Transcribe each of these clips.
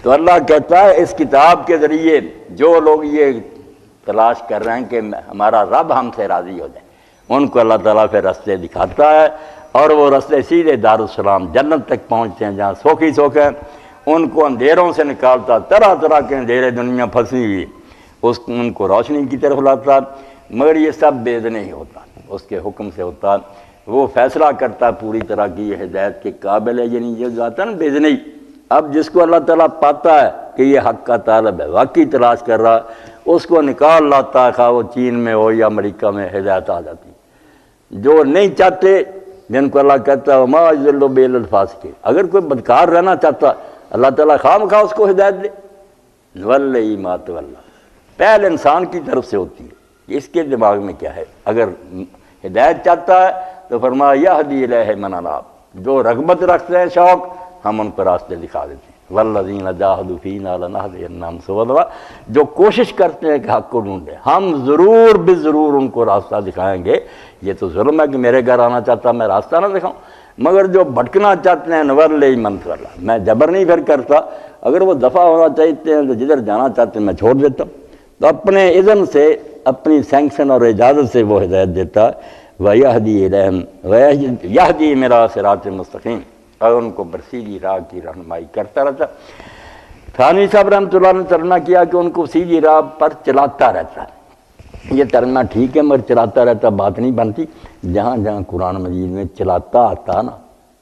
تو اللہ کہتا ہے اس کتاب کے ذریعے جو لوگ یہ تلاش کر رہے ہیں کہ ہمارا رب ہم سے راضی ہو جائے، ان کو اللہ تعالیٰ پھر رستے دکھاتا ہے، اور وہ رستے سیدھے دارالسلام جنت تک پہنچتے ہیں، جہاں سوکھی سوکھ ہے۔ ان کو اندھیروں سے نکالتا، طرح طرح کے اندھیرے دنیا پھنسی ہوئی، ان کو روشنی کی طرف لاتا، مگر یہ سب بے اذنی ہی ہوتا، اس کے حکم سے ہوتا۔ وہ فیصلہ کرتا پوری طرح کی یہ ہدایت کے قابل ہے، یعنی یہ جاتا نا بے اذنی۔ اب جس کو اللہ تعالیٰ پاتا ہے کہ یہ حق کا طالب ہے، واقعی تلاش کر رہا، اس کو نکال لاتا ہے، خواہ وہ چین میں ہو یا امریکہ میں، ہدایت آ جاتی۔ جو نہیں چاہتے، جن کو اللہ کہتا ہے وما یضل بہ الا الفاسقین، اگر کوئی بدکار رہنا چاہتا اللہ تعالیٰ خواہ مخواہ اس کو ہدایت دے۔ نولی ما تولی، پہل انسان کی طرف سے ہوتی ہے، اس کے دماغ میں کیا ہے؟ اگر ہدایت چاہتا ہے تو فرمایا یہدی الیہ من اناب، جو رغبت رکھتے ہیں، شوق، ہم ان کو راستے دکھا دیتے ہیں۔ والذین جاہدوا فینا لنہدینہم سبلنا، جو کوشش کرتے ہیں کہ حق کو ڈھونڈیں، ہم ضرور بضرور ان کو راستہ دکھائیں گے۔ یہ تو ظلم ہے کہ میرے گھر آنا چاہتا میں راستہ نہ دکھاؤں، مگر جو بھٹکنا چاہتے ہیں نولی من تولی، میں جبر نہیں پھر کرتا، اگر وہ دفع ہونا چاہتے ہیں تو جدھر جانا چاہتے ہیں میں چھوڑ دیتا ہوں۔ تو اپنے اذن سے، اپنی سینکشن اور اجازت سے وہ ہدایت دیتا۔ وَيَهْدِي إِلَيْهِمْ يَهْدِي مِلَىٰ صِرَاطٍ مُسْتَقِيمٍ، اور ان کو برسیدی راہ کی رہنمائی کرتا رہتا۔ تھانوی صاحب رحمۃ اللہ نے ترجمہ کیا کہ ان کو سیدھی راہ پر چلاتا رہتا ہے۔ یہ ترجمہ ٹھیک ہے، مگر چلاتا رہتا بات نہیں بنتی۔ جہاں جہاں قرآن مجید میں چلاتا آتا نا،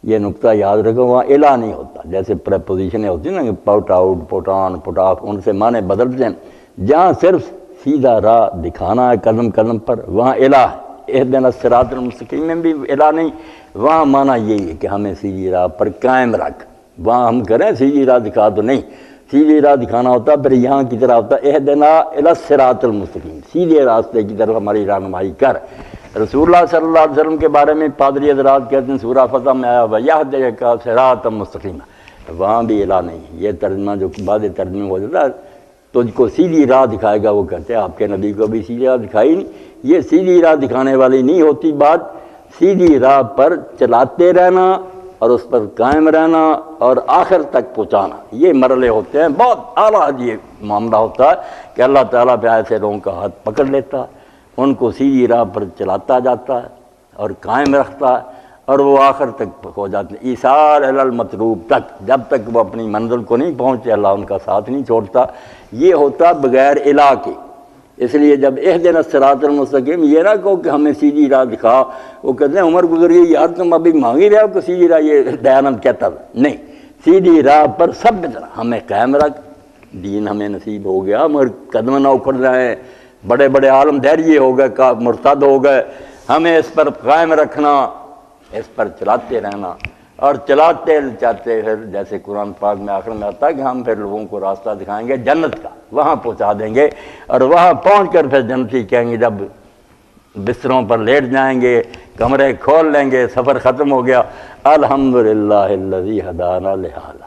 یہ نقطہ یاد رکھو، وہاں الہ نہیں ہوتا۔ جیسے پریپوزیشنیں ہوتی ہیں نا، کہ پوٹ out, pot on, pot of, ان سے معنی بدلتے ہیں۔ جہاں صرف سیدھا راہ دکھانا ہے قدم قدم پر، وہاں الہ ہے۔ اہدنا الصراط المستقیم میں بھی الہ نہیں، وہاں معنی یہی ہے کہ ہمیں سیدھی راہ پر قائم رکھ۔ وہاں ہم کریں سیدھی راہ دکھا تو نہیں، سیدھی راہ دکھانا ہوتا پھر یہاں کی طرح ہوتا اہدنا الی الصراط المستقیم، سیدھے راستے کی طرف ہماری رہنمائی کر۔ رسول اللہ صلی اللہ علیہ وسلم کے بارے میں پادری حضرات کہتے ہیں سورہ فتح میں آیا وَیَہْدِیَکَ صِرَاطًا مُسْتَقِیمًا، وہاں بھی الہ نہیں ہے۔ یہ ترجمہ جو بعد ترجمے ہو جاتا ہے تجھ کو سیدھی راہ دکھائے گا، وہ کہتے ہیں آپ کے نبی کو بھی سیدھی راہ دکھائی نہیں۔ یہ سیدھی راہ دکھانے والی نہیں ہوتی بات، سیدھی راہ پر چلاتے رہنا اور اس پر قائم رہنا اور آخر تک پہنچانا، یہ مرحلے ہوتے ہیں۔ بہت اعلیٰ یہ معاملہ ہوتا ہے کہ اللہ تعالیٰ پہ ایسے لوگوں کا ہاتھ پکڑ لیتا ہے، ان کو سیدھی راہ پر چلاتا جاتا ہے اور قائم رکھتا ہے، اور وہ آخر تک ہو جاتے ہیں، ایصال الی المطلوب تک، جب تک وہ اپنی منزل کو نہیں پہنچتے اللہ ان کا ساتھ نہیں چھوڑتا۔ یہ ہوتا بغیر الہ کے۔ اس لیے جب اہدنا الصراط المستقیم، یہ نہ کہو کہ ہمیں سیدھی راہ دکھا، وہ کہتے ہیں عمر گزر گئی یار تم ابھی مانگی رہے ہو کہ سیدھی راہ، یہ دیانت کہتا تھا نہیں، سیدھی راہ پر سب طرح ہمیں قائم رکھ۔ دین ہمیں نصیب ہو گیا مگر قدم نہ اکھڑ رہے ہیں، بڑے بڑے عالم دہریے ہو گئے، مرتد ہو گئے، ہمیں اس پر قائم رکھنا، اس پر چلاتے رہنا، اور چلاتے چاہتے پھر جیسے قرآن پاک میں آخر میں آتا ہے کہ ہم پھر لوگوں کو راستہ دکھائیں گے جنت کا، وہاں پہنچا دیں گے، اور وہاں پہنچ کر پھر جنتی کہیں گے، جب بستروں پر لیٹ جائیں گے، کمرے کھول لیں گے، سفر ختم ہو گیا، الحمدللہ الذی ہدانا لہذا،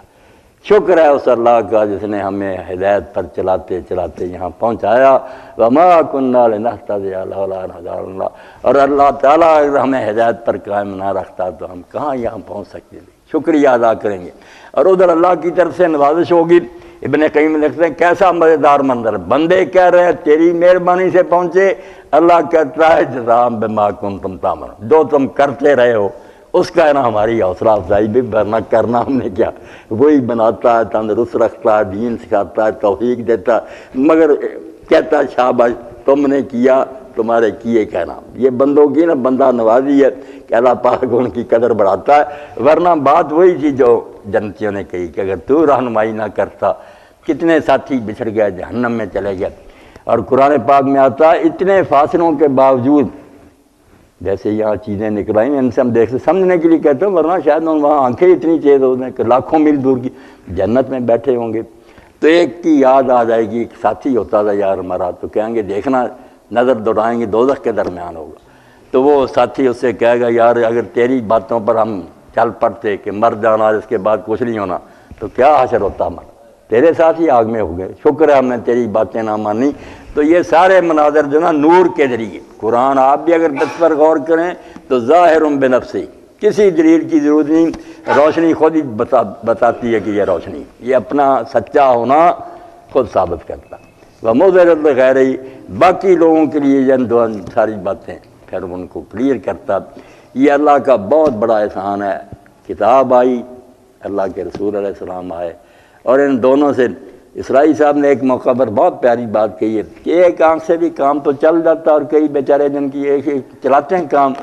شکر ہے اس اللہ کا جس نے ہمیں ہدایت پر چلاتے چلاتے یہاں پہنچایا۔ وما كنا لنهتدي لولا ان هدانا اللہ، اور اللہ تعالیٰ اگر ہمیں ہدایت پر قائم نہ رکھتا تو ہم کہاں یہاں پہنچ سکتے تھے۔ شکریہ ادا کریں گے، اور ادھر اللہ کی طرف سے نوازش ہوگی۔ ابن قیم لکھتے ہیں کیسا مزیدار منظر، بندے کہہ رہے ہیں تیری مہربانی سے پہنچے، اللہ کہتا ہے جزاء بما کنتم تعملون، جو تم کرتے رہے ہو اس کا ہے نا ہماری حوصلہ افزائی بھی، ورنہ کرنا ہم نے کیا، وہی بناتا ہے، تندرست رکھتا ہے، دین سکھاتا ہے، توفیق دیتا ہے، مگر کہتا ہے شاباش تم نے کیا، تمہارے کیے کا نام۔ یہ بندوں کی نا بندہ نوازی ہے کہ اللہ پاک ان کی قدر بڑھاتا ہے، ورنہ بات وہی تھی جو جنتیوں نے کہی کہ اگر تو رہنمائی نہ کرتا، کتنے ساتھی بچھڑ گئے، جہنم میں چلے گئے۔ اور قرآن پاک میں آتا ہے اتنے فاصلوں کے باوجود، جیسے یہاں چیزیں نکل آئی ہیں ان سے ہم دیکھتے سمجھنے کے لیے کہتے ہیں، ورنہ شاید وہاں آنکھیں اتنی تیز ہو جائیں کہ لاکھوں میل دور کی جنت میں بیٹھے ہوں گے، تو ایک کی یاد آ جائے گی، ایک ساتھی ہوتا تھا یار ہمارا، تو کہیں گے دیکھنا، نظر دوڑائیں گے دوزخ کے درمیان ہوگا، تو وہ ساتھی اس سے کہے گا یار اگر تیری باتوں پر ہم چل پڑتے کہ مر جانا اس کے بعد کچھ نہیں ہونا تو کیا حشر ہوتا ہمارا، تیرے ساتھ ہی آگ میں ہو گئے، شکر ہے ہم نے تیری باتیں نہ مانی۔ تو یہ سارے مناظر جو نا نور کے ذریعے، قرآن آپ بھی اگر اس پر غور کریں تو ظاہر بنفسی، کسی دلیل کی ضرورت نہیں، روشنی خود ہی بتاتی ہے کہ یہ روشنی، یہ اپنا سچا ہونا خود ثابت کرتا۔ وہ مضرت غیر ہی باقی لوگوں کے لیے یہ ساری باتیں پھر ان کو کلیئر کرتا۔ یہ اللہ کا بہت بڑا احسان ہے، کتاب آئی، اللہ کے رسول علیہ السلام آئے، اور ان دونوں سے اسرائیل صاحب نے ایک موقع پر بہت پیاری بات کہی ہے کہ ایک آنکھ سے بھی کام تو چل جاتا، اور کئی بیچارے جن کی ایک چلاتے ہیں کام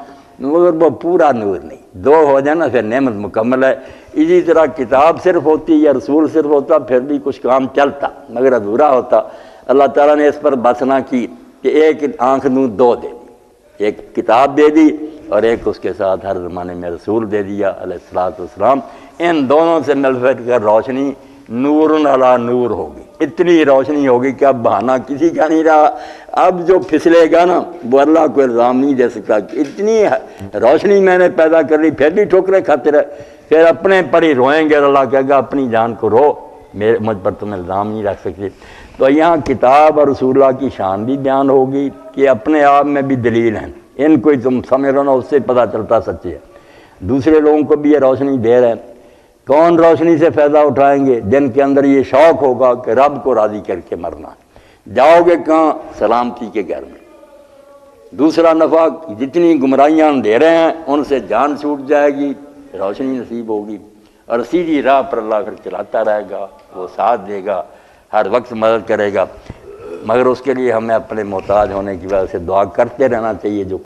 مگر وہ پورا نور نہیں، دو ہو جائے نا پھر نعمت مکمل ہے۔ اسی طرح کتاب صرف ہوتی یا رسول صرف ہوتا پھر بھی کچھ کام چلتا مگر ادھورا ہوتا۔ اللہ تعالیٰ نے اس پر بس نہ کی کہ ایک آنکھ نو دو دے دی، ایک کتاب دے دی اور ایک اس کے ساتھ ہر زمانے میں رسول دے دیا علیہ السلام۔ ان دونوں سے مل کر روشنی نور علی نور ہوگی، اتنی روشنی ہوگی کہ اب بہانہ کسی کا نہیں رہا۔ اب جو پھسلے گا نا وہ اللہ کو الزام نہیں دے سکتا کہ اتنی روشنی میں نے پیدا کر لی پھر بھی ٹھوکریں کھاتے رہے، پھر اپنے پر ہی روئیں گے اور اللہ کہے گا اپنی جان کو رو، مجھ پر تم الزام نہیں رکھ سکتے۔ تو یہاں کتاب اور رسول اللہ کی شان بھی بیان ہوگی کہ اپنے آپ میں بھی دلیل ہیں، ان کو تم سمجھ رہو نا اس سے پتہ چلتا سچے ہے۔ دوسرے لوگوں کو بھی یہ روشنی دے رہے ہیں، کون روشنی سے فائدہ اٹھائیں گے؟ جن کے اندر یہ شوق ہوگا کہ رب کو راضی کر کے مرنا۔ جاؤ گے کہاں؟ سلامتی کے گھر میں۔ دوسرا نفع، جتنی گمراہیاں دے رہے ہیں ان سے جان چھوٹ جائے گی، روشنی نصیب ہوگی، اور سیدھی راہ پر اللہ پھر چلاتا رہے گا، وہ ساتھ دے گا، ہر وقت مدد کرے گا، مگر اس کے لیے ہمیں اپنے محتاج ہونے کی وجہ سے دعا کرتے رہنا چاہیے۔ جو